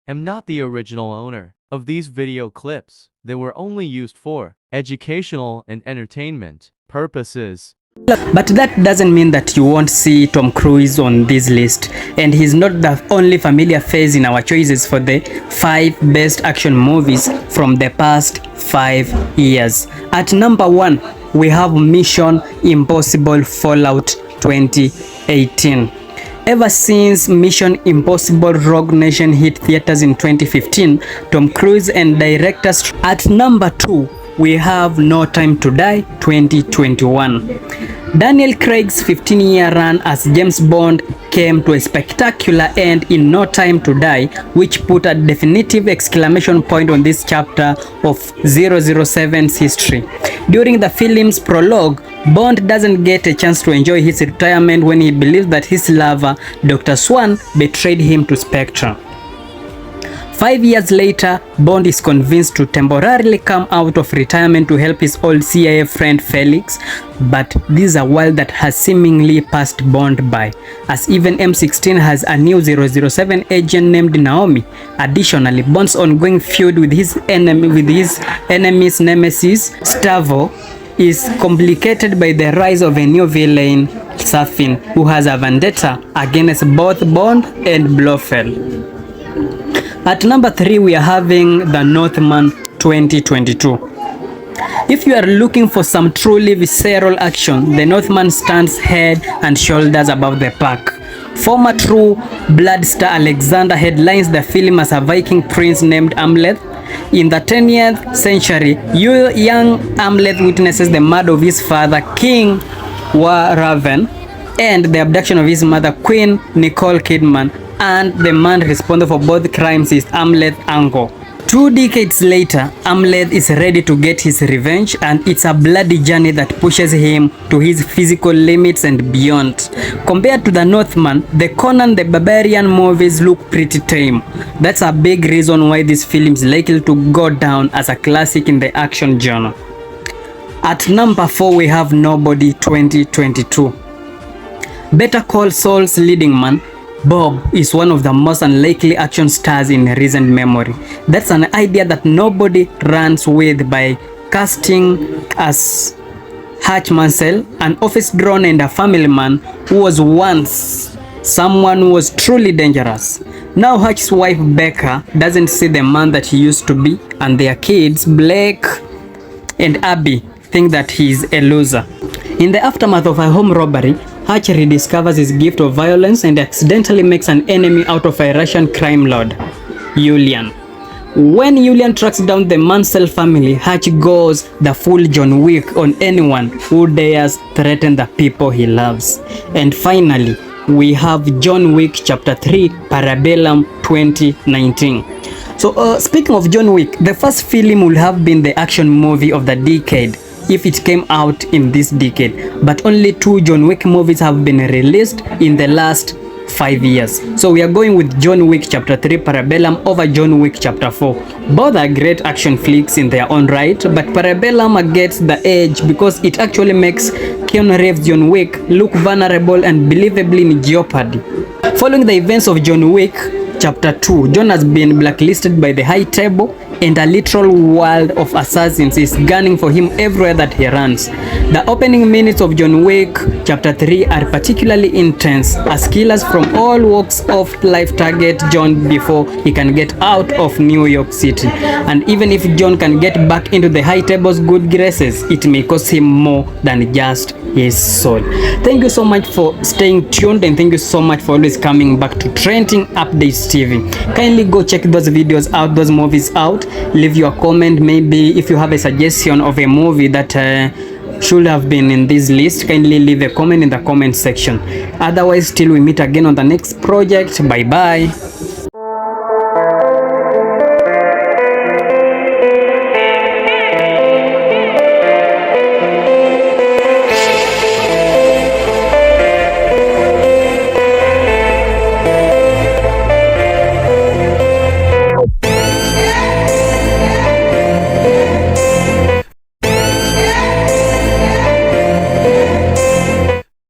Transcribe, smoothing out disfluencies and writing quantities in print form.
am not the original owner of these video clips. They were only used for educational and entertainment purposes. But that doesn't mean that you won't see Tom Cruise on this list, and he's not the only familiar face in our choices for the 5 best action movies from the past 5 years. At number 1, we have Mission Impossible Fallout 2018. Ever since Mission Impossible Rogue Nation hit theaters in 2015, Tom Cruise and directors. At number 2, we have No Time to Die 2021. Daniel Craig's 15-year run as James Bond came to a spectacular end in No Time to Die, which put a definitive exclamation point on this chapter of 007's history. During the film's prologue, Bond doesn't get a chance to enjoy his retirement when he believes that his lover, Dr. Swan, betrayed him to Spectre. 5 years later, Bond is convinced to temporarily come out of retirement to help his old CIA friend Felix, but this is a world that has seemingly passed Bond by, as even M16 has a new 007 agent named Naomi. Additionally, Bond's ongoing feud with his enemy's nemesis, Stavo, is complicated by the rise of a new villain, Safin, who has a vendetta against both Bond and Blofeld. At number 3, we are having The Northman 2022. If you are looking for some truly visceral action, The Northman stands head and shoulders above the pack. Former True Blood star Alexander headlines the film as a Viking prince named Amleth. In the 10th century, young Amleth witnesses the murder of his father, King Warraven, and the abduction of his mother, Queen Nicole Kidman, and the man responsible for both crimes is Amleth Ango. 2 decades later, Amleth is ready to get his revenge, and it's a bloody journey that pushes him to his physical limits and beyond. Compared to The Northman, the Conan the Barbarian movies look pretty tame. That's a big reason why this film is likely to go down as a classic in the action genre. At number 4, we have Nobody 2022. Better Call Saul's leading man, Bob, is one of the most unlikely action stars in recent memory. That's an idea that nobody runs with by casting as Hutch Mansell, an office drone and a family man who was once someone who was truly dangerous. Now Hutch's wife Becca doesn't see the man that he used to be, and their kids Blake and Abby think that he's a loser. In the aftermath of a home robbery, Hutch rediscovers his gift of violence and accidentally makes an enemy out of a Russian crime lord, Yulian. When Yulian tracks down the Mansell family, Hutch goes the full John Wick on anyone who dares threaten the people he loves. And finally, we have John Wick Chapter 3 Parabellum 2019. So speaking of John Wick, the first film will have been the action movie of the decade if it came out in this decade, but only 2 John Wick movies have been released in the last 5 years. So we are going with John Wick Chapter 3 Parabellum over John Wick Chapter 4. Both are great action flicks in their own right, but Parabellum gets the edge because it actually makes Keanu Reeves' John Wick look vulnerable and believably in jeopardy. Following the events of John Wick Chapter 2, John has been blacklisted by the High Table, and a literal world of assassins is gunning for him everywhere that he runs. The opening minutes of John Wick Chapter 3 are particularly intense, as killers from all walks of life target John before he can get out of New York City. And even if John can get back into the High Table's good graces, it may cost him more than just his soul. Thank you so much for staying tuned, and thank you so much for always coming back to Trending Updates TV. Kindly go check those videos out, those movies out. Leave your comment. Maybe if you have a suggestion of a movie that should have been in this list, kindly leave a comment in the comment section. Otherwise, till we meet again on the next project, bye bye.